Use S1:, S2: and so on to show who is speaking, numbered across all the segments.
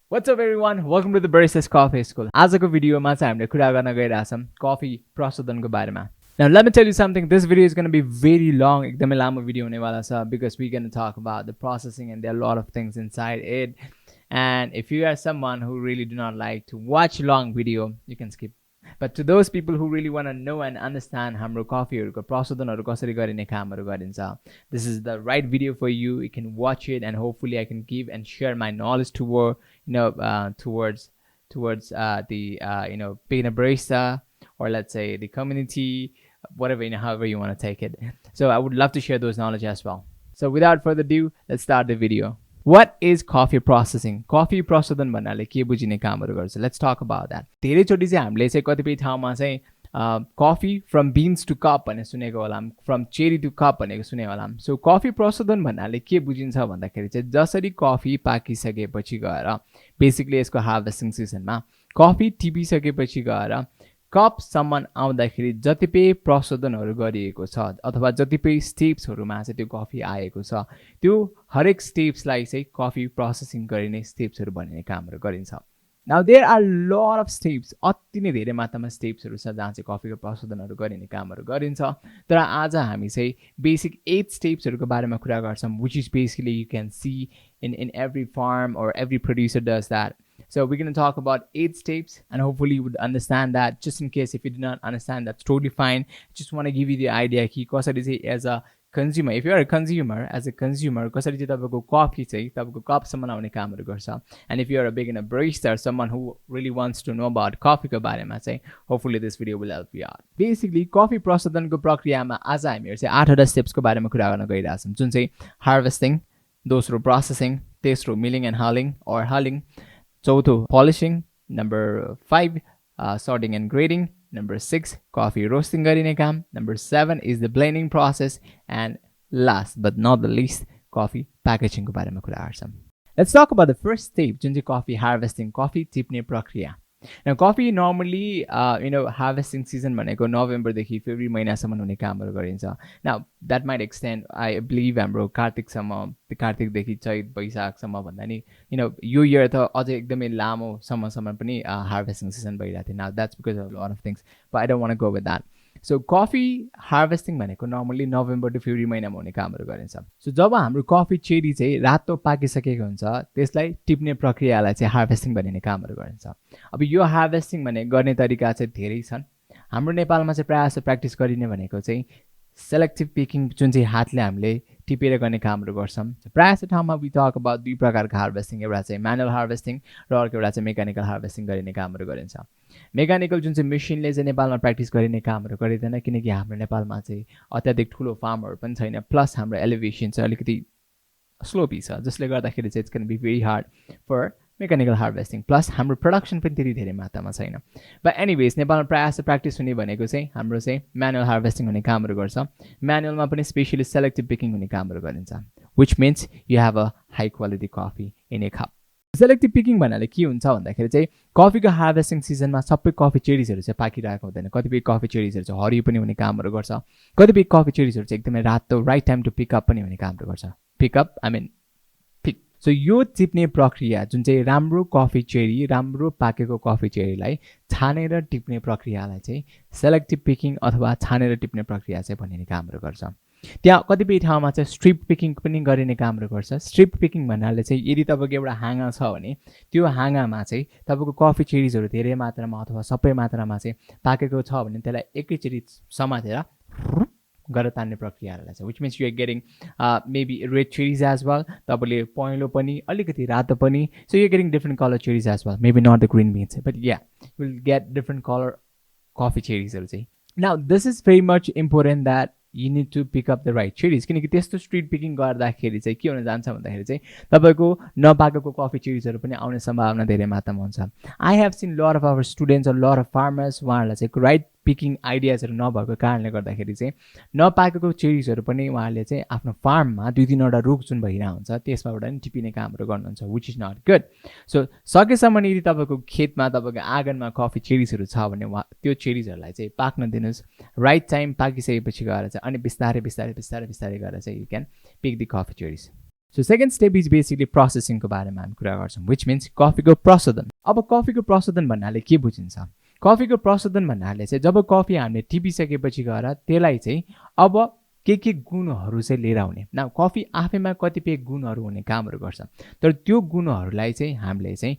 S1: What's up everyone? Welcome to the Baristas Coffee School. आजको भिडियोमा चाहिँ हामीले कुरा गर्न गइरहेछौं कफी प्रशोधनको बारेमा. Now let me tell you something. This video is going to be very long. एकदमै लामो भिडियो हुनेवाला छ because we're going to talk about the processing and there are a lot of things inside it. And if you are someone who really do not like to watch long video, you can skip. But to those people who really want to know and understand हाम्रो कफीहरुको प्रशोधनहरु कसरी गरिने कामहरु गरिन्छ, this is the right video for you. You can watch it and hopefully I can give and share my knowledge towards being a barista, or let's say the community, whatever, however you want to take it. So I would love to share those knowledge as well. So without further ado, let's start the video. What is coffee processing? Coffee प्रशोधन भन्नाले के बुझिने कामहरु गर्छ? Let's talk about that. धेरै चोटी चाहिँ हामीले चाहिँ कतिपय ठाउँमा चाहिँ coffee from beans to cup भन्ने सुनेको होला, from cherry to cup भनेको सुने होला. So coffee प्रशोधन भन्नाले के बुझिन्छ भन्दाखेरि चाहिँ जसरी कफी पाकिसकेपछि गएर बेसिकली यसको हार्भेस्टिङ सिजनमा कफी टिपिसकेपछि गएर कपसम्म आउँदाखेरि जतिपय प्रशोधनहरु गरिएको छ अथवा जतिपय स्टेप्सहरुमा चाहिँ त्यो कफी आएको छ, त्यो हरेक स्टेप्सलाई चाहिँ कफी प्रोसेसिङ गरिने स्टेप्सहरु भन्ने कामहरु गरिन्छ. Now there are lot of steps. अति नै धेरै मात्रामा स्टेप्सहरु छ जहाँ चाहिँ कफीको प्रशोधनहरु गरिने कामहरु गरिन्छ. तर आज हामी चाहिँ बेसिक 8 स्टेप्सहरुको बारेमा कुरा गर्छौं, which is basically you can see in every farm or every producer does that. So we're going to talk about 8 steps and hopefully you would understand that. Just in case if you did not understand, that's totally fine. Just want to give you the idea कि कसरी चाहिँ as a consumer, if you are a consumer, as a consumer, कसरी चाहिँ तपाईको coffee चाहिँ तपाईको कपसम्म आउने कामहरु गर्छ. And if you are a beginner barista or someone who really wants to know about coffee को बारेमा चाहिँ hopefully this video will help you out. Basically coffee प्रशोधनको प्रक्रियामा आज हामीहरु चाहिँ 8 वटा स्टेप्स को बारेमा कुरा गर्न गइरहेछौं, जुन चाहिँ हार्भेस्टिङ, दोस्रो प्रोसेसिङ, तेस्रो मिलिङ एन्ड हलिङ, चौथो polishing, number 5 sorting and grading, number 6 coffee roasting गरिने काम, number 7 is the blending process, and last but not the least coffee packaging को बारेमा कुरा गर्छौं. Let's talk about the first step, जुन चाहिँ coffee harvesting, coffee टिप्ने प्रक्रिया. Now coffee normally harvesting season भनेको नोभेम्बर देखि फेब्रुअरी महिनासम्म हुने कामहरु गरिन्छ. Now that might extend, I believe हाम्रो कार्तिक देखि चैत वैशाखसम्म भन्दा नि यो इयर त अझै एकदमै लामो सम्मसम्म पनि harvesting season भइरहेथ्यो. Now that's because of a lot of things, but I don't want to go with that. So coffee harvesting भनेको normally नोभेम्बर to फेब्रुअरी महिनामा हुने कामहरु गरिन्छ. So जब हाम्रो कफी चेरी चाहिँ रातो पाकिसकेको हुन्छ, त्यसलाई टिप्ने प्रक्रियालाई चाहिँ हार्भेस्टिङ भनिने कामहरु गरिन्छ. अब यो हार्भेस्टिङ भने गर्ने तरिका चाहिँ धेरै छन्. हाम्रो नेपालमा चाहिँ प्रायः जसो प्र्याक्टिस गरिने भनेको चाहिँ सेलेक्टिभ पिकिङ, जुन चाहिँ हातले हामीले टिपेर गर्ने कामहरु गर्छौं. प्रायः जसो ठाउँमा we talk about दुई प्रकारको हार्भेस्टिङ, एउटा चाहिँ म्यानुअल हार्भेस्टिङ र अर्को एउटा चाहिँ मेकानिकल हार्भेस्टिङ गरिने कामहरु गरिन्छ. मेकानिकल जुन चाहिँ मेसिनले चाहिँ नेपालमा प्र्याक्टिस गरिने कामहरु गरिदैन, किनकि हाम्रो नेपालमा चाहिँ अत्याधिक ठूलो फार्महरु पनि छैन, प्लस हाम्रो एलिभेसन चाहिँ अलिकति स्लोपी छ, जसले गर्दाखेरि चाहिँ it's can be very hard for mechanical harvesting, plus हाम्रो प्रोडक्सन पनि त्यति धेरै मात्रामा छैन. बट एनीवेज नेपालमा प्रायः जस्तो प्र्याक्टिस हुने भनेको चाहिँ हाम्रो चाहिँ म्यानुअल हार्भेस्टिङ हुने कामहरु गर्छ. म्यानुअलमा पनि स्पेशली सेलेक्टिभ पिकिङ हुने कामहरु गरिन्छ, which means you have a high quality coffee in a cup. Selective picking भन्नाले के हुन्छ भन्दाखेरि चाहिँ कफीको हार्भेस्टिङ सिजनमा सबै कफी चेरीजहरु चाहिँ पाकिरहेको हुँदैन. कतिपय कफी चेरीजहरु चाहिँ हरियो पनि हुने कामहरु गर्छ, कतिपय कफी चेरीजहरु चाहिँ एकदमै रातो right time to pick up पनि हुने कामहरु गर्छ. Pick up I mean pick. So यो टिप्ने प्रक्रिया जुन चाहिँ राम्रो कफी चेरी, राम्रो पाकेको कफी चेरीलाई छानेर टिप्ने प्रक्रियालाई चाहिँ सेलेक्टिभ पिकिङ अथवा छानेर टिप्ने प्रक्रिया चाहिँ भनिने कामहरु गर्छ. त्यहाँ कतिपय ठाउँमा चाहिँ स्ट्रिप पिकिङ पनि गरिने कामहरु गर्छ. स्ट्रिप पिकिङ भन्नाले चाहिँ यदि तपाईको एउटा हाँगा छ भने त्यो हाँगामा चाहिँ तपाईको कफी चेरीजहरु धेरै मात्रामा अथवा सबै मात्रामा चाहिँ पाकेको छ भने त्यसलाई एकैचोटी समातेर गरेर तान्ने प्रक्रियालाई छ, which means you are getting maybe red cherries as well. तपाईले पहेँलो पनि अलिकति रातो पनि, so you are getting different color cherries as well, maybe not the green beans, but yeah, you will get different color coffee cherries हरु चाहिँ. Now this is very much important that you need to pick up the right cherries, किनकि त्यस्तो street picking गर्दाखेरि चाहिँ के हुन जान्छ भन्दाखेरि चाहिँ तपाईको नपाकेको कफी चेरीजहरु पनि आउने सम्भावना धेरै मात्रामा हुन्छ. I have seen lot of our students or lot of farmers उहाँहरुलाई चाहिँ राइट पिकिङ आइडियाजहरु नभएको कारणले गर्दाखेरि चाहिँ नपाकेको चेरीजहरु पनि उहाँले चाहिँ आफ्नो फार्ममा 2-3 वटा रुख जुन भइरा हुन्छ त्यसमाबाट नि टिपिने कामहरु गर्नुहुन्छ, which is not good. So सकेसम्म यदि तपाईको खेतमा तपाईको आँगनमा कफी चेरीजहरु छ भने त्यो चेरीजहरुलाई चाहिँ पाक्न दिनुस्. राइट टाइम पाकिसकेपछि गएर चाहिँ अनि बिस्तारै गरेर चाहिँ you can pick the coffee cherries. So second step is basically प्रोसेसिङको बारेमा हामी कुरा गर्छौँ, विच मिन्स कफीको प्रशोधन। अब कफीको प्रशोधन भन्नाले के बुझिन्छ? कफीको प्रशोधन भन्नाले चाहिँ जब कफी हामीले टिपिसकेपछि गएर त्यसलाई चाहिँ अब के गुणहरू चाहिँ लिएर आउने। न कफी आफैमा कतिपय गुणहरू हुने कामहरू गर्छ, तर त्यो गुणहरूलाई चाहिँ हामीले चाहिँ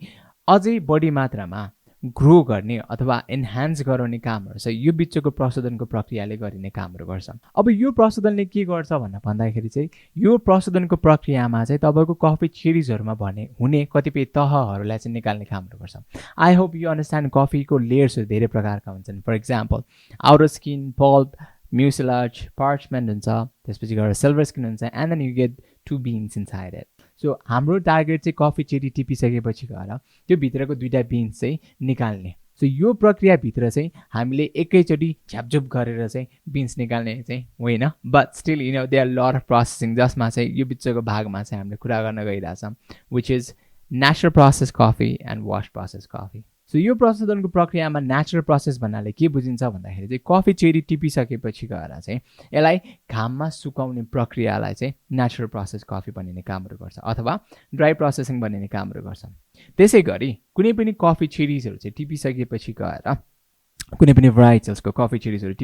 S1: अझै बढी मात्रामा ग्रो गर्ने अथवा एन्हान्स गराउने कामहरू चाहिँ यो बिचको प्रशोधनको प्रक्रियाले गरिने कामहरू गर्छ। अब यो प्रशोधनले के गर्छ भनेर भन्दाखेरि चाहिँ यो प्रशोधनको प्रक्रियामा चाहिँ तपाईँको कफी चेरिजहरूमा हुने कतिपय तहहरूलाई चाहिँ निकाल्ने कामहरू गर्छ। आई होप यु अन्डरस्ट्यान्ड कफीको लेयर्सहरू धेरै प्रकारका हुन्छन्। For example outer skin, pulp, mucilage, parchment हुन्छ, त्यसपछि गएर सिल्भर स्किन हुन्छ, and then you get 2 beans inside it. So हाम्रो टार्गेट चाहिँ कफी चेरी टिपिसकेपछि गएर त्यो भित्रको 2टा बिन्स चाहिँ निकाल्ने। सो यो प्रक्रियाभित्र चाहिँ हामीले एकैचोटि झ्यापझुप गरेर चाहिँ बिन्स निकाल्ने चाहिँ होइन, but still you know they are lot of processing, जसमा चाहिँ यो बिचको भागमा चाहिँ हामीले कुरा गर्न गइरहेछौँ, which is natural process coffee and wash process coffee. So यो प्रशोधनको प्रक्रियामा नेचुरल प्रोसेस भन्नाले के बुझिन्छ भन्दाखेरि चाहिँ कफी चेरी टिपिसकेपछि गएर चाहिँ यसलाई घाममा सुकाउने प्रक्रियालाई चाहिँ नेचुरल प्रोसेस कफी बनिने कामहरू गर्छ अथवा ड्राई प्रोसेसिङ बनिने कामहरू गर्छ। त्यसै गरी कुनै पनि कफी चेरिजहरू चाहिँ टिपिसकेपछि गएर कुनै पनि भराइटिजको कफी चेरिजहरू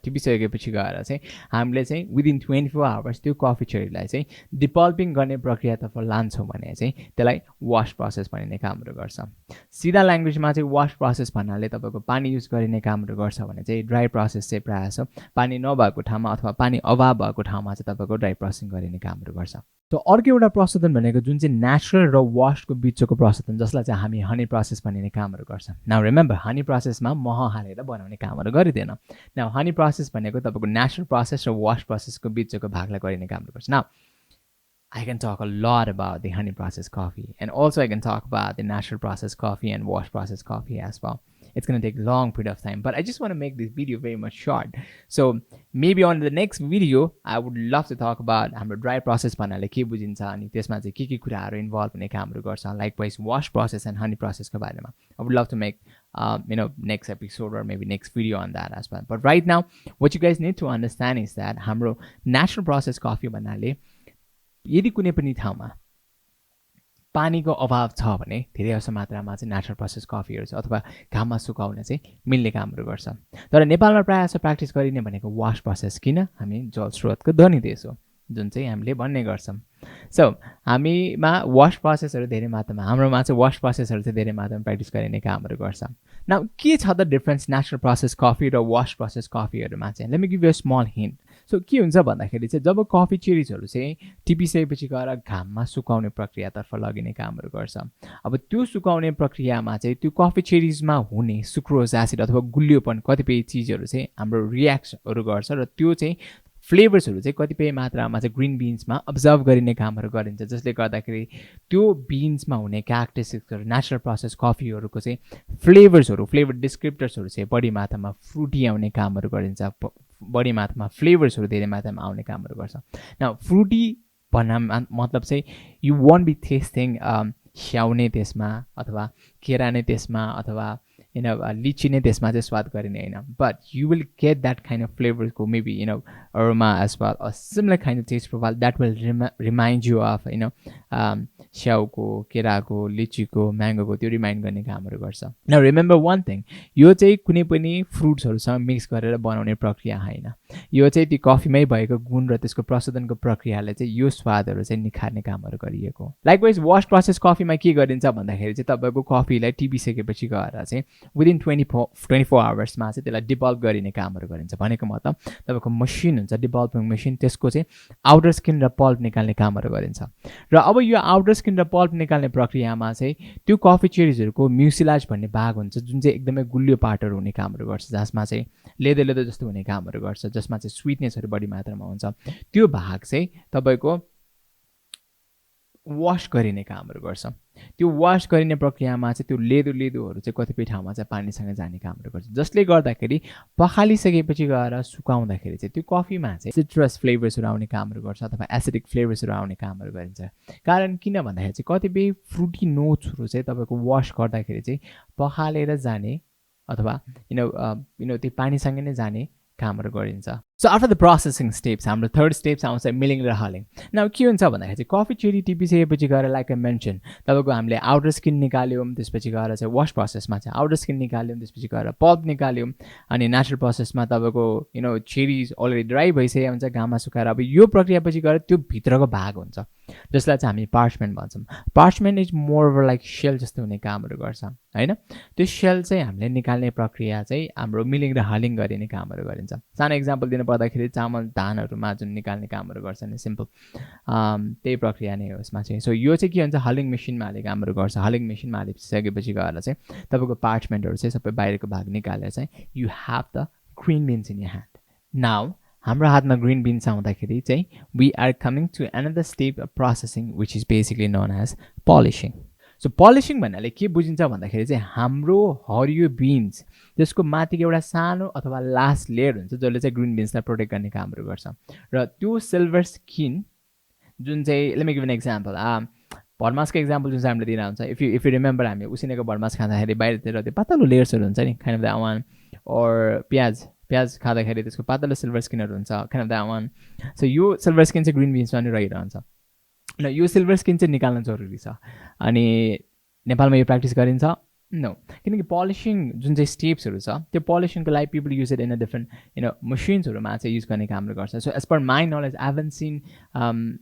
S1: टिपिसकेपछि गएर चाहिँ हामीले चाहिँ विदिन 24 आवर्स त्यो कफी चेरीलाई चाहिँ डिपल्पिङ गर्ने प्रक्रियातर्फ लान्छौँ भने चाहिँ त्यसलाई वास प्रोसेस भनिने कामहरू गर्छ। सिधा ल्याङ्ग्वेजमा चाहिँ वास प्रोसेस भन्नाले तपाईँको पानी युज गरिने कामहरू गर्छ भने चाहिँ ड्राई प्रोसेस चाहिँ प्रायः जसो पानी नभएको ठाउँमा अथवा पानी अभाव भएको ठाउँमा चाहिँ तपाईँको ड्राई प्रोसेसिङ गरिने कामहरू गर्छ। सो अर्को एउटा प्रशोधन भनेको जुन चाहिँ नेचुरल र वासको बिचको प्रशोधन, जसलाई चाहिँ हामी हनी प्रोसेस भनिने कामहरू गर्छ। नाउ रिमेम्बर हनी प्रोसेसमा मह हालेर बनाउने कामहरू गरिँदैन। नाउ हनी प्रोसेस भनेको तपाईँको नेचुरल प्रोसेस र वास प्रोसेसको बिचको भागलाई गरिने कामहरू गर्छ। Now I can talk a lot about the honey process coffee, and also I can talk about the natural process coffee and wash process coffee as well. It's going to take a long period of time, but I just want to make this video very much short. So maybe on the next video, I would love to talk about हाम्रो dry process भन्नाले के बुझिन्छ अनि त्यसमा चाहिँ के कुराहरू involve हुने कामहरू गर्छ, likewise wash process and honey process को बारेमा. I would love to make next episode or maybe next video on that as well. But right now, what you guys need to understand is that हाम्रो natural process coffee भन्नाले यदि कुनै पनि ठाउँमा पानीको अभाव छ भने धेरै जसो मात्रामा चाहिँ नेचुरल प्रोसेस कफीहरू छ अथवा घाममा सुकाउन चाहिँ मिल्ने कामहरू गर्छ। तर नेपालमा प्रायः जसो प्र्याक्टिस गरिने भनेको वास प्रोसेस, किन हामी जल स्रोतको धनी देश हो जुन चाहिँ हामीले भन्ने गर्छौँ। सो हामीमा वास प्रोसेसहरू धेरै मात्रामा, हाम्रोमा चाहिँ वास प्रोसेसहरू चाहिँ धेरै मात्रामा प्र्याक्टिस गरिने कामहरू गर्छ। नाउ के छ त डिफरेन्स नेचुरल प्रोसेस कफी र वास प्रोसेस कफीहरूमा चाहिँ? Let me give you a small hint. So के हुन्छ भन्दाखेरि चाहिँ जब कफी चेरिजहरू चाहिँ टिपिसकेपछि गएर घाममा सुकाउने प्रक्रियातर्फ लगिने कामहरू गर्छ। अब त्यो सुकाउने प्रक्रियामा चाहिँ त्यो कफी चेरिजमा हुने सुक्रोज एसिड अथवा गुलियोपन कतिपय चिजहरू चाहिँ हाम्रो रियाक्सनहरू गर्छ र त्यो चाहिँ फ्लेभर्सहरू चाहिँ कतिपय मात्रामा चाहिँ ग्रिन बिन्समा अब्जर्भ गरिने कामहरू गरिन्छ, जसले गर्दाखेरि त्यो बिन्समा हुने क्यारेक्टरिस्टिक्सहरू नेचुरल प्रोसेस कफीहरूको चाहिँ फ्लेभर डिस्क्रिप्टर्सहरू चाहिँ बढी मात्रामा फ्रुटी आउने कामहरू गरिन्छ, बढी मात्रामा फ्लेभर्सहरू धेरै मात्रामा आउने कामहरू गर्छ। न फ्रुटी भन्न मतलब चाहिँ यु वन्ट बी टेस्टिङ स्याउ नै त्यसमा अथवा केरा नै त्यसमा अथवा लिची नै त्यसमा चाहिँ स्वाद गरिने होइन, but you will get that kind of फ्लेभर्सको maybe aroma as well a similar kind of taste profile that will remind you of स्याउको, केराको, लिचीको, म्याङ्गोको त्यो रिमाइन्ड गर्ने कामहरू गर्छ। न रिमेम्बर वान थिङ, यो चाहिँ कुनै पनि फ्रुट्सहरूसँग मिक्स गरेर बनाउने प्रक्रिया होइन, यो चाहिँ त्यो कफीमै भएको गुण र त्यसको प्रशोधनको प्रक्रियाले चाहिँ यो स्वादहरू चाहिँ निखार्ने कामहरू गरिएको। लाइकवाइज वास प्रोसेस कफीमा के गरिन्छ भन्दाखेरि चाहिँ तपाईँको कफीलाई टिपिसकेपछि गएर चाहिँ विदिन 24 आवर्समा चाहिँ त्यसलाई डिपल्प गरिने कामहरू गरिन्छ। भनेको मतलब तपाईँको मसिन हुन्छ डिपल्पिङ मसिन, त्यसको चाहिँ आउटर स्किन र पल्प निकाल्ने कामहरू गरिन्छ। र अब यो आउटर स्किन र पल्प निकाल्ने प्रक्रियामा चाहिँ त्यो कफी चेरिजहरूको म्युसिलाज भन्ने भाग हुन्छ जुन चाहिँ एकदमै गुलियो पार्टहरू हुने कामहरू गर्छ, जसमा चाहिँ लेदो जस्तो हुने कामहरू गर्छ, जसमा चाहिँ स्विटनेसहरू बढी मात्रामा हुन्छ। त्यो भाग चाहिँ तपाईँको वास गरिने कामहरू गर्छ। त्यो वास गरिने प्रक्रियामा चाहिँ त्यो लेदोहरू चाहिँ कतिपय ठाउँमा चाहिँ पानीसँग जाने कामहरू गर्छ, जसले गर्दाखेरि पखालिसकेपछि गएर सुकाउँदाखेरि चाहिँ त्यो कफीमा चाहिँ सिट्रस फ्लेभर्सहरू आउने कामहरू गर्छ अथवा एसिडिक फ्लेभर्सहरू आउने कामहरू गरिन्छ। कारण किन भन्दाखेरि चाहिँ कतिपय फ्रुटी नोट्सहरू चाहिँ तपाईँको वास गर्दाखेरि चाहिँ पखालेर जाने अथवा त्यो पानीसँग नै जाने कामहरू गरिन्छ। So after the processing steps, हाम्रो third steps आउँछ milling र hulling. Now के हुन्छ भन्दाखेरि चाहिँ कफी चेरी टिपिसकेपछि गएर लाइक आई मेन्सन तपाईँको हामीले आउटर स्किन निकाल्यौँ, त्यसपछि गएर चाहिँ वाश प्रोसेसमा चाहिँ आउटर स्किन निकाल्यौँ, त्यसपछि गएर पल्प निकाल्यौँ, अनि नेचुरल प्रोसेसमा तपाईँको चेरिज अलरेडी ड्राई भइसकेको हुन्छ घाममा सुकाएर. अब यो प्रक्रियापछि गएर त्यो भित्रको भाग हुन्छ जसलाई चाहिँ हामी पार्चमेन्ट भन्छौँ. Parchment is more over like shell जस्तो हुने कामहरू गर्छ होइन. त्यो सेल चाहिँ हामीले निकाल्ने प्रक्रिया चाहिँ हाम्रो मिलिङ र हलिङ गरिने कामहरू गरिन्छ. सानो इक्जाम्पल दिनु पर्दाखेरि चामल धानहरूमा जुन निकाल्ने कामहरू गर्छ नि सिम्पल त्यही प्रक्रिया नै हो यसमा चाहिँ. सो यो चाहिँ के हुन्छ हलिङ मेसिनमा हाले कामहरू गर्छ. हलिङ मेसिनमा हालिसकेपछि गएर चाहिँ तपाईँको पार्चमेन्टहरू चाहिँ सबै बाहिरको भाग निकालेर चाहिँ you have the green beans in your hand. Now हाम्रो हातमा ग्रिन बिन्स आउँदाखेरि चाहिँ we are coming to another step of processing which is basically known as polishing. So polishing भन्नाले के बुझिन्छ भन्दाखेरि चाहिँ हाम्रो हरियो बिन्स त्यसको माथिको एउटा सानो अथवा लास्ट लेयर हुन्छ जसले चाहिँ ग्रिन बिन्सलाई प्रोटेक्ट गर्ने कामहरू गर्छ. र त्यो सिल्भर स्किन जुन चाहिँ let me give an example भरमासको एक्जाम्पल जुन चाहिँ हामीले दिएर हुन्छ. इफ यु रिमेम्बर हामी उसिनेको भरमास खाँदाखेरि बाहिरतिर त्यो पातलो लेयर्सहरू हुन्छ नि काइन्ड अफ द वान. और प्याज खाँदाखेरि त्यसको पातलो सिल्भर स्किनहरू हुन्छ kind of the one. So यो सिल्भर स्किन चाहिँ ग्रिन बिन्समा नि रहिरहन्छ. न यो सिल्भर स्किन चाहिँ निकाल्न जरुरी छ. अनि नेपालमा यो प्र्याक्टिस गरिन्छ नो, किनकि पलिसिङ जुन चाहिँ स्टेप्सहरू छ त्यो पलिसिङको लागि people use it in a different मसिन्सहरूमा चाहिँ युज गर्ने कामहरू गर्छ. So as per my knowledge I haven't seen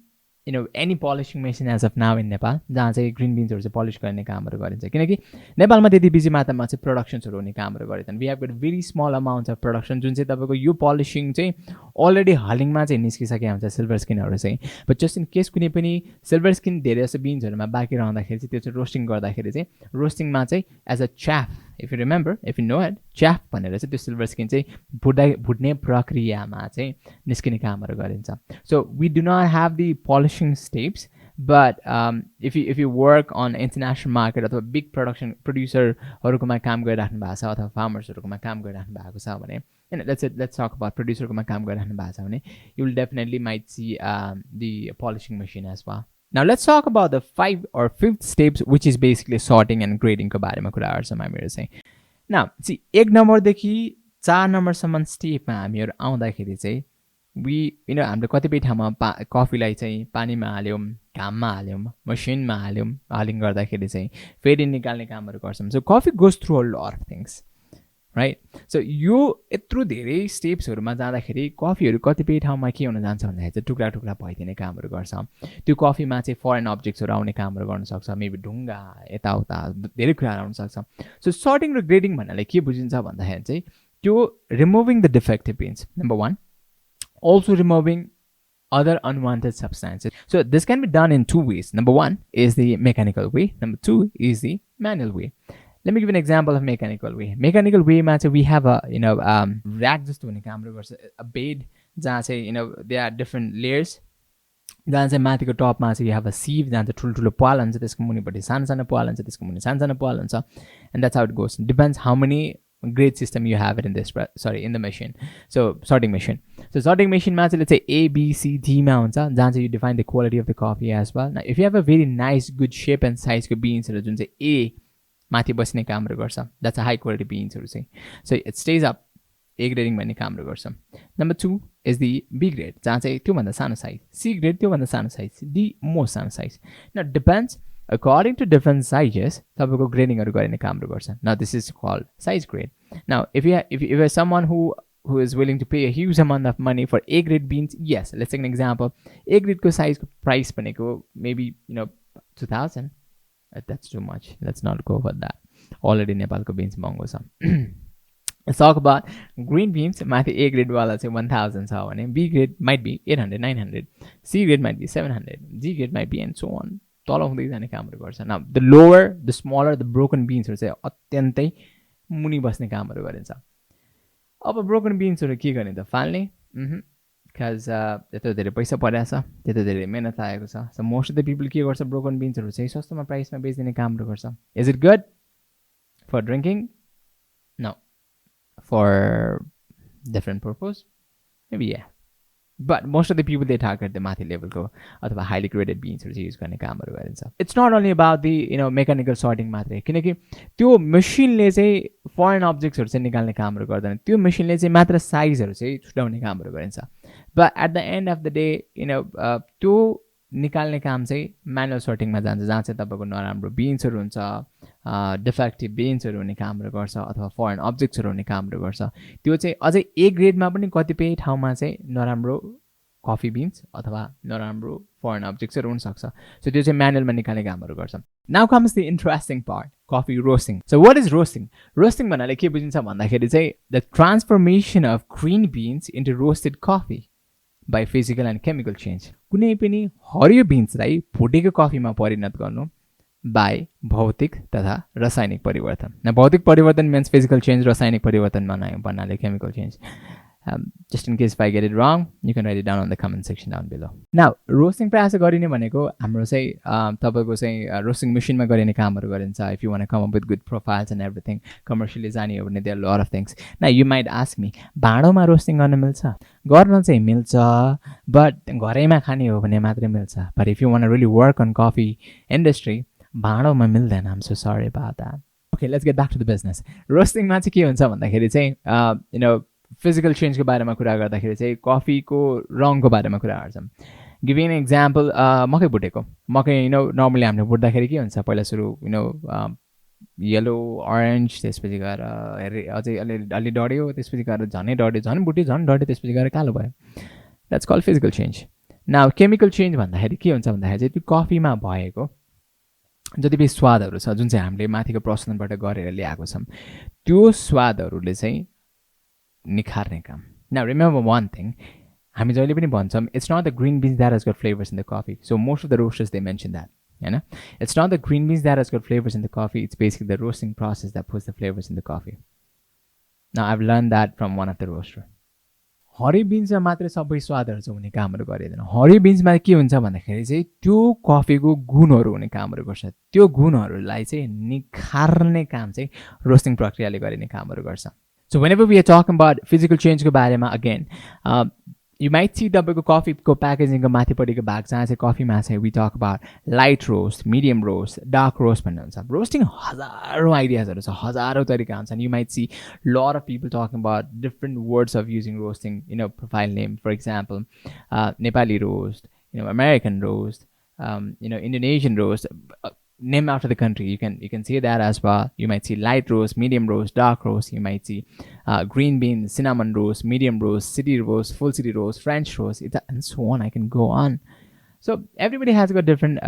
S1: any polishing machine as of now in Nepal जहाँ चाहिँ ग्रिन बिन्सहरू चाहिँ पलिस गर्ने कामहरू गरिन्छ. किनकि नेपालमा त्यति बेसी मात्रामा चाहिँ प्रोडक्सन्सहरू हुने कामहरू गरेछन्. We have got very small amount of production जुन चाहिँ तपाईँको यो पलिसिङ चाहिँ अलरेडी हलिङमा चाहिँ निस्किसकेको हुन्छ सिल्भर स्किनहरू चाहिँ. बट जस्ट इन केस कुनै पनि सिल्भर स्किन धेरै जस्तो बिन्सहरूमा बाँकी रहँदाखेरि चाहिँ त्यो चाहिँ रोस्टिङ गर्दाखेरि चाहिँ रोस्टिङमा चाहिँ as a chaff if you remember if you know it chaff भनेर चाहिँ त्यो सिल्भर स्किन चाहिँ भुट्ने प्रक्रियामा चाहिँ निस्किने कामहरू गरिन्छ. So we do not have the polishing steps but if you work on international market अथवा बिग प्रड्युसरहरूकोमा काम गरिराख्नु भएको छ अथवा फार्मर्सहरूकोमा काम गरिराख्नु भएको छ भने लेट्स टक अबाउट प्रड्युसरकोमा काम गरिराख्नु भएको छ भने you will definitely might see the polishing machine as well. Now let's talk about the 5th or 5th steps which is basically sorting and grading को बारेमा कुराहरू छ हामीहरू चाहिँ. Now see 1 नम्बरदेखि 4 नम्बरसम्म स्टेपमा हामीहरू आउँदाखेरि चाहिँ हामीले कतिपय ठाउँमा कफीलाई चाहिँ पानीमा हाल्यौँ, घाममा हाल्यौँ, मसिनमा हाल्यौँ, हलिङ गर्दाखेरि चाहिँ फेरि निकाल्ने कामहरू गर्छौँ. So coffee goes through a lot of things right. So यो यत्रो धेरै स्टेप्सहरूमा जाँदाखेरि कफीहरू कतिपय ठाउँमा के हुन जान्छ भन्दाखेरि चाहिँ टुक्रा टुक्रा भइदिने कामहरू गर्छ. त्यो कफीमा चाहिँ फरेन अब्जेक्ट्सहरू आउने कामहरू गर्न सक्छ. मेबी ढुङ्गा यताउता धेरै कुराहरू आउन सक्छ. सो सर्टिङ र ग्रेडिङ भन्नाले के बुझिन्छ भन्दाखेरि चाहिँ त्यो removing the defective beans number 1, also removing other unwanted substances. So this can be done in 2 ways. Number 1 is the mechanical way. Number 2 is the manual way. Let me give an example of mechanical way. Mechanical way मा चाहिँ we have a rack जस्तो हुने कामहरू गर्छ. A bed जहाँ चाहिँ there are different layers. जहाँ चाहिँ माथिको टपमा चाहिँ you have a sieve जहाँ चाहिँ ठुल्ठुलो पाल हुन्छ, त्यसको मुनिपट्टि सानो सानो पाल हुन्छ, त्यसको मुनि सानो सानो पाल हुन्छ. And that's how it goes. Depends how many grade system you have it in this in the machine. So sorting machine. So sorting machine मा चाहिँ let's say A, B, C, D मा हुन्छ जहाँ चाहिँ you define the quality of the coffee as well. Now if you have a very nice good shape and size को beansहरू जुन चाहिँ A माथि बस्ने कामहरू गर्छ, that's a high quality beansहरू चाहिँ. So it stays up. A grading भन्ने कामहरू गर्छ. Number 2 is the B grade जहाँ चाहिँ त्योभन्दा सानो साइज. C grade त्योभन्दा सानो साइज. D most सानो size. Now depends according to different sizes तपाईँको ग्रेडिङहरू गर्ने कामहरू गर्छ. Now this is called size grade. Now if you are someone who is willing to pay a huge amount of money for A grade beans, yes, let's take an example. A grade को size को price भनेको maybe 2000. That's too much. Let's not go for that. Already नेपालको beans महँगो छ. Let's talk about green beans. माथि A grade वाला चाहिँ 1000 छ भने B grade might be 800, 900. C grade might be 700. G grade might be and so on. तल हुँदै जाने कामहरू गर्छ. Now the lower, the smaller, the broken beansहरू चाहिँ अत्यन्तै मुनि बस्ने कामहरू गरिन्छ. अब ब्रोकन बिन्सहरू के गर्ने त फाल्ने बिकज त्यत्रो धेरै पैसा परेको छ, त्यत्रो धेरै मेहनत लागेको छ. So most of the people के गर्छ ब्रोकन बिन्सहरू चाहिँ सस्तोमा प्राइसमा बेचिदिने कामहरू गर्छ. Is it good for drinking? No. For different purpose? Maybe yeah. But most of the people they target the mathi level ko अथवा highly graded beans use गर्ने कामहरु गरिन्छ. It's not only about the mechanical sorting मात्रै, किनकि त्यो मसिनले चाहिँ foreign objects हरु चाहिँ निकाल्ने कामहरु गर्दैन. त्यो मसिनले चाहिँ मात्र साइजहरु चाहिँ छुटाउने कामहरु गरिन्छ. But at the end of the day, त्यो निकाल्ने काम चाहिँ म्यानुअल सर्टिङमा जान्छ, जहाँ चाहिँ तपाईँको नराम्रो बिन्सहरु हुन्छ, डिफेक्टिभ बिन्सहरु हुने कामहरु गर्छ अथवा फरेन अब्जेक्ट्सहरु हुने कामहरु गर्छ. त्यो चाहिँ अझै ए ग्रेडमा पनि कतिपय ठाउँमा चाहिँ नराम्रो कफी बिन्स अथवा नराम्रो फरेन अब्जेक्ट्सहरु हुन सक्छ. सो त्यो चाहिँ म्यानुअलमा निकाल्ने कामहरु गर्छ. Now comes the interesting part, coffee roasting. So what is roasting? Roasting भन्नाले के बुझिन्छ भन्दाखेरि चाहिँ the transformation of green beans into roasted coffee by physical and chemical change. कुनै पनि हरियो बिन्सलाई फुटेको कफीमा परिणत गर्नु by भौतिक तथा रासायनिक परिवर्तन. Now भौतिक परिवर्तन means physical change, रासायनिक परिवर्तन भन्नाले chemical change. Just in case if I get it wrong, you can write it down on the comment section down below. Now roasting प्रयास गरिने भनेको हाम्रो चाहिँ तपाईको चाहिँ roasting machine मा गरिने कामहरु गरिन्छ. If you want to come up with good profiles and everything, commercially जाने हो भने there are a lot of things. Now you might ask me, भाँडोमा रोस्टिङ गर्न मिल्छ? गर्न चाहिँ मिल्छ, but घरैमा खाने हो भने मात्रै मिल्छ. But if you want to really work on coffee industry, भाँडोमा मिल्दैन. I'm so sorry about that. Okay, let's get back to the business. Roasting मा चाहिँ के हुन्छ भन्दाखेरि चाहिँ physical change को बारेमा कुरा गर्दाखेरि चाहिँ कफीको रङको बारेमा कुरा गर्छौं. गिभ एन एक्जाम्पल, मकै भुटेको मकै नर्मली हामीले भुट्दाखेरि के हुन्छ, पहिला सुरु येलो ऑरेन्ज, त्यसपछि गएर अझै अलि डढ्यो, त्यसपछि गएर झनै डढ्यो, झन् भुट्यो, झन् डढ्यो, त्यसपछि गएर कालो भयो. That's called physical change. Now chemical change भन्दाखेरि के हुन्छ भन्दाखेरि चाहिँ त्यो कफीमा भएको जति पनि स्वादहरु छ जुन चाहिँ हामीले माथिको प्रसन्नबाट गरेर ल्याएको छौं, त्यो स्वादहरुले चाहिँ निखार्ने काम. Now remember one thing, हामी जहिले पनि भन्छौं, it's not the green beans that has got flavors in the coffee. So most of the roasters they mention that, it's not the green beans that has got flavors in the coffee, it's basically the roasting process that puts the flavors in the coffee. Now I've learned that from one of the roaster. हरियो बिन्समा मात्र सबै स्वादहरु चाहिँ हुने कामहरु गरिदैन. हरियो बिन्समा के हुन्छ भन्दाखेरि चाहिँ त्यो कफीको गुणहरु हुने कामहरु गर्छ. त्यो गुणहरुलाई चाहिँ निखार्ने काम चाहिँ रोस्टिङ प्रक्रियाले गरिने कामहरु गर्छ. So whenever we are talking about physical change को बारेमा, again, you might see तपाईँको कफीको प्याकेजिङको माथिपट्टिको भाग जहाँ चाहिँ कफीमा चाहिँ we talk about light roast, medium roast, dark roast भन्ने हुन्छ. रोस्टिङ हजारौं आइडियाजहरु छ, हजारौं तरिका हुन्छन्. You might see lot of people talking about different words of using roasting, profile name, for example, Nepali roast, American roast, Indonesian roast, name after the country. You can see that as well. You might see light roast, medium roast, dark roast. You might see green bean, cinnamon roast, medium roast, city roast, full city roast, French roast, and so on. I can go on. So everybody has got different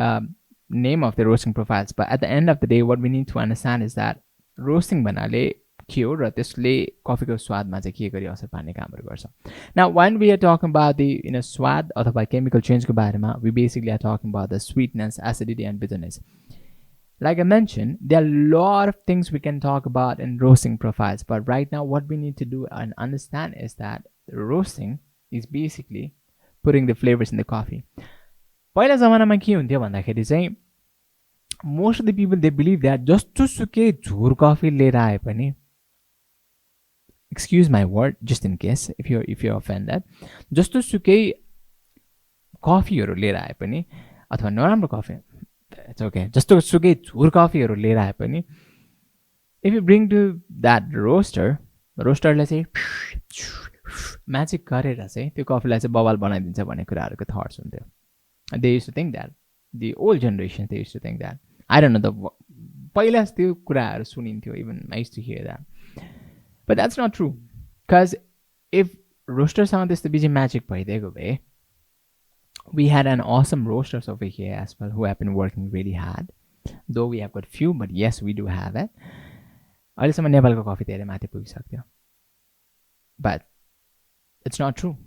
S1: name of the roasting profiles. But at the end of the day, what we need to understand is that roasting banale के हो र त्यसले कफीको स्वादमा चाहिँ के गरी असर पार्ने कामहरु गर्छ. Now when we are talking about the स्वाद अथवा chemical change को बारेमा, we basically are talking about the sweetness, acidity and bitterness. Like I mentioned, there are a lot of things we can talk about in roasting profiles, but right now what we need to do and understand is that roasting is basically putting the flavors in the coffee. पहिला जमानामा के हुन्थ्यो भन्दाखेरि चाहिँ most of the people they believe that जस्तो सुकै झुर coffee लिएर आए पनि, excuse my word just in case if you're offended, जस्तो सुकै कफीहरु लिएर आए पनि अथवा नराम्रो कफी, it's okay, जस्तो सुकै झुर कफीहरु लिएर आए पनि, if you bring to that roasterले चाहिँ म्याजिक गरेर चाहिँ त्यो कफीलाई चाहिँ बवाल बनाइदिन्छ भन्ने कुराहरुको थट्स हुन्थ्यो. They used to think that, the old generation they used to think that. I don't know, the पहिला त्यो कुराहरु सुनिन्थ्यो, even I used to hear that. But that's not true, because if roasterसँग त्यस्तो बिजी म्याजिक भइदिएको भए, we had an awesome roasters over here as well who have been working really hard, though we have got few, but yes we do have it. अहिलेसम्म नेपालको coffee धेरै माथि पुगिसक्यो. But it's not true,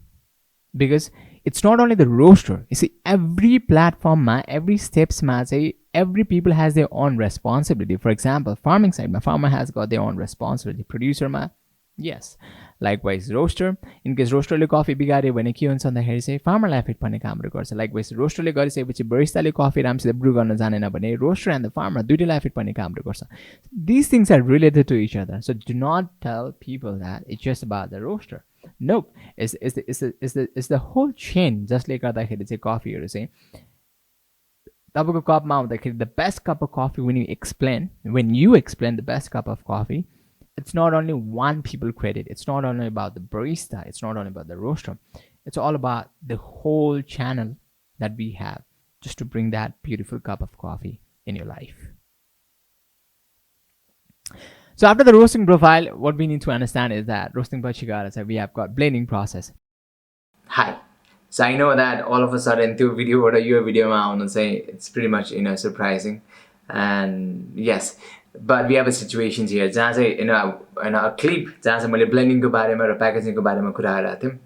S1: because it's not only the roaster. You see, every platform ma, every steps ma say, every people has their own responsibility. For example, farming side, my farmer has got their own responsibility. Producer ma, Yes. Likewise, roaster. In case roasterले coffee बिगार्यो भने के हुन्छ भन्दाखेरि चाहिँ फार्मरलाई effect पर्ने कामहरू गर्छ. लाइकवाइज रोस्टरले गरिसकेपछि बरिस्ताले कफी राम्रोसित ब्रु गर्न जानेन भने रोस्टर एन्ड द फार्मर दुइटैलाई एफेक्ट पर्ने कामहरू गर्छ. These things are related to each other. So do not tell people that it's just about the roaster. Nope. It's the whole chain जसले गर्दाखेरि चाहिँ कफीहरू चाहिँ तपाईँको कपमा आउँदाखेरि the best cup of coffee when you explain the best cup of coffee, it's not only one people credit. It's not only about the barista. It's not only about the roaster. It's all about the whole channel that we have just to bring that beautiful cup of coffee in your life. So after the roasting profile, what we need to understand is that roasting pachigara, we have got blending process. Hi. So I know that all of a sudden to video or your video, I want to say it's pretty much surprising, and yes. But we have a situation here. जहाँ चाहिँ in a clip जहाँ चाहिँ मैले blending को बारेमा र packaging को बारेमा कुरा गरिरहेको थिएँ.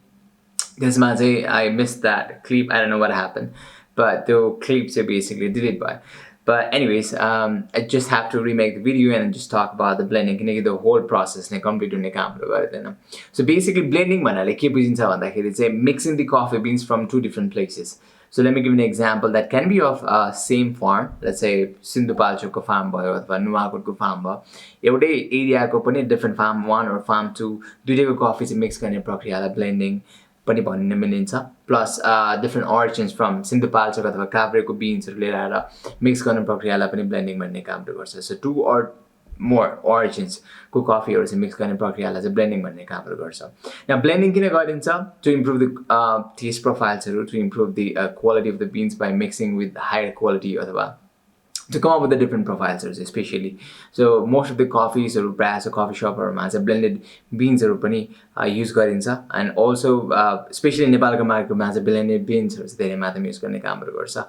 S1: त्यसमा चाहिँ I missed that clip. I don't know what happened, but the clip चाहिँ basically delete भयो. But anyways, I just have to remake the video and just talk about the blending. किनकि the whole process नै complete हुने कामहरू गर्दैन. So basically blending भन्नाले के बुझिन्छ भन्दाखेरि चाहिँ mixing the coffee beans from two different places. So let me give you an example that can be of same farm. Let's say Sindhupalchokko farm भयो अथवा नुवाकोटको farm भयो. एउटै एरियाको पनि different farm 1 or farm 2 दुईटैको coffee चाहिँ mix गर्ने प्रक्रियालाई blending पनि भन्न मिलिन्छ. Plus different origins from Sindhupalchok अथवा काभ्रेको बिन्सहरु लिएर आएर मिक्स गर्ने प्रक्रियालाई पनि blending भन्ने कामहरु गर्छ. So 2 or more origins को कफीहरु चाहिँ मिक्स गर्ने प्रक्रियालाई चाहिँ blending भन्ने कामहरु गर्छ. Now blending किन गरिन्छ? To improve the taste profiles, to improve the quality of the beans by mixing with higher quality अथवा to come up with the different profiles especially. So most of the coffees or brass or coffee shop or blended beans are use गरिन्छ, and also especially in Nepalको market blended beans धेरै मात्रामा use गर्ने कामहरु गर्छ.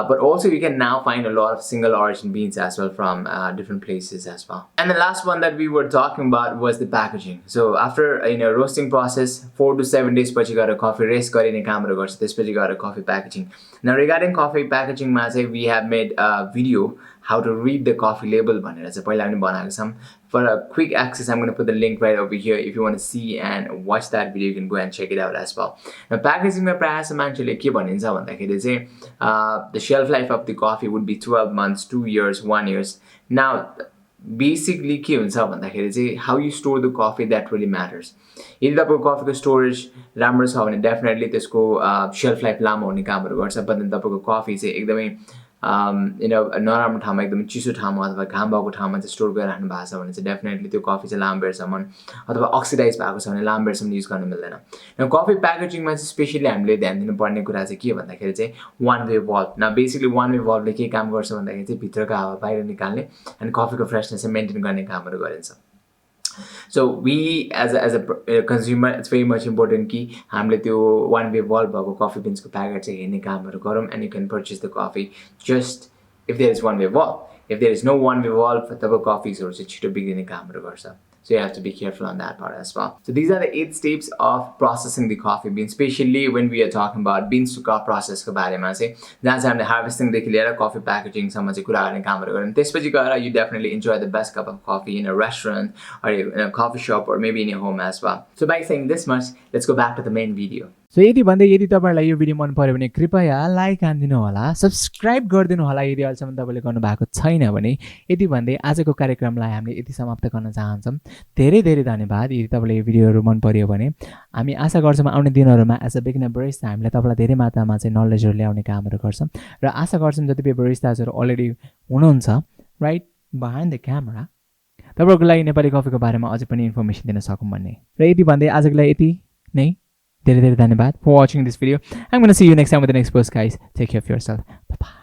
S1: But also you can now find a lot of single origin beans as well from different places as well. And the last one that we were talking about was the packaging. So after roasting process 4 to 7 days पछि गएर coffee rest गरिने कामहरु गर्छ, त्यसपछि गएर coffee packaging. Now regarding coffee packaging मा चाहिँ we have made a video how to read the coffee label भनेर चाहिँ पहिला पनि बनाएको छौं. For a quick access, I'm going to put the link right over here. If you want to see and watch that video, you can go and check it out as well. Now packaging मा प्रायः जसो मान्छेले के भनिन्छ भन्दाखेरि चाहिँ the shelf life of the coffee would be 12 months, 2 years, 1 year. Now basically के हुन्छ भन्दाखेरि चाहिँ how you store the coffee that really matters. यदि तपाईको कफीको स्टोरेज राम्रो छ भने डेफिनेटली त्यसको shelf life लामो हुने कामहरु गर्छ. but then तपाईको कफी चाहिँ एकदमै नराम्रो ठाउँमा एकदमै चिसो ठाउँमा अथवा घाम भएको ठाउँमा चाहिँ स्टोर गरेर राख्नु भएको छ भने चाहिँ डेफिनेटली त्यो कफी चाहिँ लामो बेरसम्म अथवा अक्सिडाइज भएको छ भने लामो बेरसम्म युज गर्न मिल्दैन. न कफी प्याकेजिङमा चाहिँ स्पेशली हामीले ध्यान दिनुपर्ने कुरा चाहिँ के भन्दाखेरि चाहिँ वान वे valve. न बेसिकली वान वे valveले के काम गर्छ भन्दाखेरि चाहिँ भित्रको हावा बाहिर निकाल्ने अनि कफीको फ्रेशनेस चाहिँ मेन्टेन गर्ने कामहरु गरिन्छ. So we as a consumer, it's very much important कि हामीले त्यो one way valve भएको coffee beans को प्याकेट चाहिँ हेर्ने कामहरु गरौँ, and you can purchase the coffee just if there is one way valve. If there is no one way valve, तपाईको कफीहरु चाहिँ छिटो बिग्रिने कामहरु गर्छ. So you have to be careful on that part as well. So these are the 8 steps of processing the coffee beans, especially when we are talking about beans to cup process को बारेमा चाहिँ जहाँ चाहिँ हामीले harvesting देखि लिएर coffee packaging सम्म चाहिँ कुरा गर्ने कामहरु गर्यौं. त्यसपछि गएर you definitely enjoy the best cup of coffee in a restaurant or in a coffee shop or maybe in your home as well. So by saying this much, let's go back to the main video. So यदि तपाईहरुलाई यो video मन पर्यो भने कृपया like हान्दिनु होला, subscribe गर्दिनु होला यदि अहिलेसम्म तपाईले गर्नु भएको छैन भने. यदि भन्दै आजको कार्यक्रमलाई हामीले यति समाप्त गर्न चाहन्छौं. धेरै धेरै धन्यवाद. यदि तपाईलाई यो भिडियोहरु मन पर्यो भने हामी आशा गर्छौं आउने दिनहरुमा एज अ बिगिनर बारिस्टा हामीले तपाईलाई धेरै मात्रामा चाहिँ नलेजहरु ल्याउने कामहरु गर्छौं र आशा गर्छौं जति बारिस्टाहरु अलरेडी हुनुहुन्छ राइट बिहाइन्ड द क्यामेरा तपाईहरुको लागि नेपाली कफीको बारेमा अझै पनि इन्फर्मेसन दिन सकौं भन्ने. र यदि भन्दै आजको लागि यति नै. धेरै धेरै धन्यवाद for watching this video. I'm going to see you next time with the next post, guys. Take care of yourself. Bye bye.